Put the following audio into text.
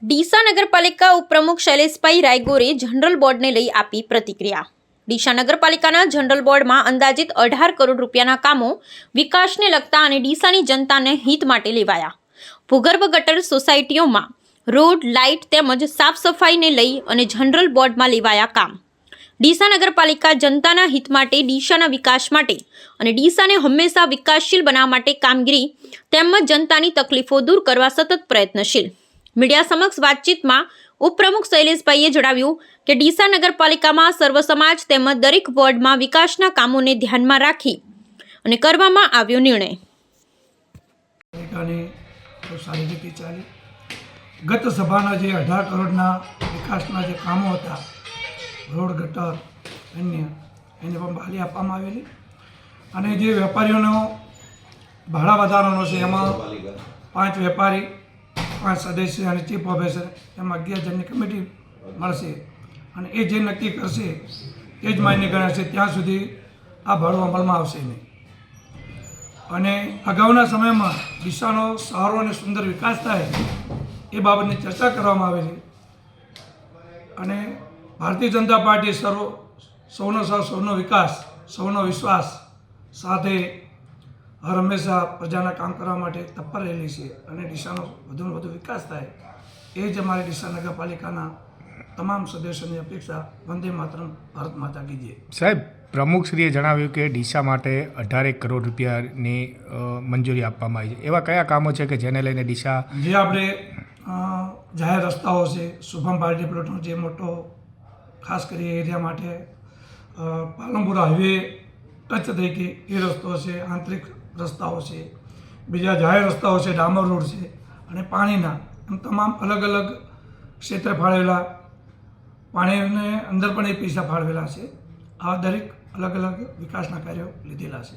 ડીસા નગરપાલિકા ઉપપ્રમુખ શૈલેષભાઈ રાયગોરે જનરલ બોર્ડને લઈ આપી પ્રતિક્રિયા। ડીસા નગરપાલિકાના જનરલ બોર્ડમાં અંદાજિત 18 કરોડ રૂપિયાના કામો વિકાસને લગતા અને ડીસાની જનતાને હિત માટે લેવાયા। ભૂગર્ભ ગટર સોસાયટીઓમાં રોડ, લાઇટ તેમજ સાફ સફાઈને લઈ અને જનરલ બોર્ડમાં લેવાયા કામ। ડીસા નગરપાલિકા જનતાના હિત માટે, ડીસાના વિકાસ માટે અને ડીસાને હંમેશા વિકાસશીલ બનાવવા માટે કામગીરી તેમજ જનતાની તકલીફો દૂર કરવા સતત પ્રયત્નશીલ। મીડિયા સમક્ષ વાતચીતમાં ઉપપ્રમુખ શૈલેષભાઈએ જણાવ્યું કે ડીસા નગરપાલિકામાં સર્વ સમાજ તેમજ દરેક વોર્ડમાં વિકાસના કામોને ધ્યાનમાં રાખી અને કરવામાં આવ્યો નિર્ણય। ગત સભાના જે 18 કરોડના વિકાસના જે કામો હતા, રોડ, ગટર, અન્ય એને પણ બહાલી આપવામાં આવેલી અને જે વેપારીઓનો ભાડા વધારવાનો છે એમાં 5 વેપારી, 5 સદસ્ય અને ચીફ ઓફિસર એમાં 11 જણની કમિટી મળશે અને એ જે નક્કી કરશે એ જ માન્ય ગણાશે, ત્યાં સુધી આ ભાડું અમલમાં આવશે નહીં। અને અગાઉના સમયમાં ડીસાનો સારો અને સુંદર વિકાસ થાય એ બાબતની ચર્ચા કરવામાં આવેલી અને ભારતીય જનતા પાર્ટી સૌનો સાથ, સૌનો વિકાસ, સૌનો વિશ્વાસ સાથે હર હંમેશા પ્રજાના કામ કરવા માટે તત્પર રહેલી છે અને ડીસાનો વધુને વધુ વિકાસ થાય એ જ અમારી ડીસા નગરપાલિકાના તમામ સદસ્યોની અપેક્ષા। વંદે માતરમ, ભારત માતા કી જય। સાહેબ, પ્રમુખશ્રીએ જણાવ્યું કે ડીસા માટે 18 કરોડ રૂપિયાની મંજૂરી આપવામાં આવી છે। એવા કયા કામો છે કે જેને લઈને ડીસા જે આપણે જાહેર રસ્તાઓ છે, શુભમ પાર્ટી પ્લોટનો જે મોટો ખાસ કરી એરિયા માટે પાલનપુર હાઈવે ટચ થઈ કે એ રસ્તો છે, આંતરિક રસ્તાઓ છે, બીજા જાહેર રસ્તાઓ છે, ડામર રોડ છે અને પાણીના એમ તમામ અલગ અલગ ક્ષેત્રે ફાળવેલા, પાણીને અંદર પણ એ પૈસા ફાળવેલા છે। આવા દરેક અલગ અલગ વિકાસના કાર્યો લીધેલા છે।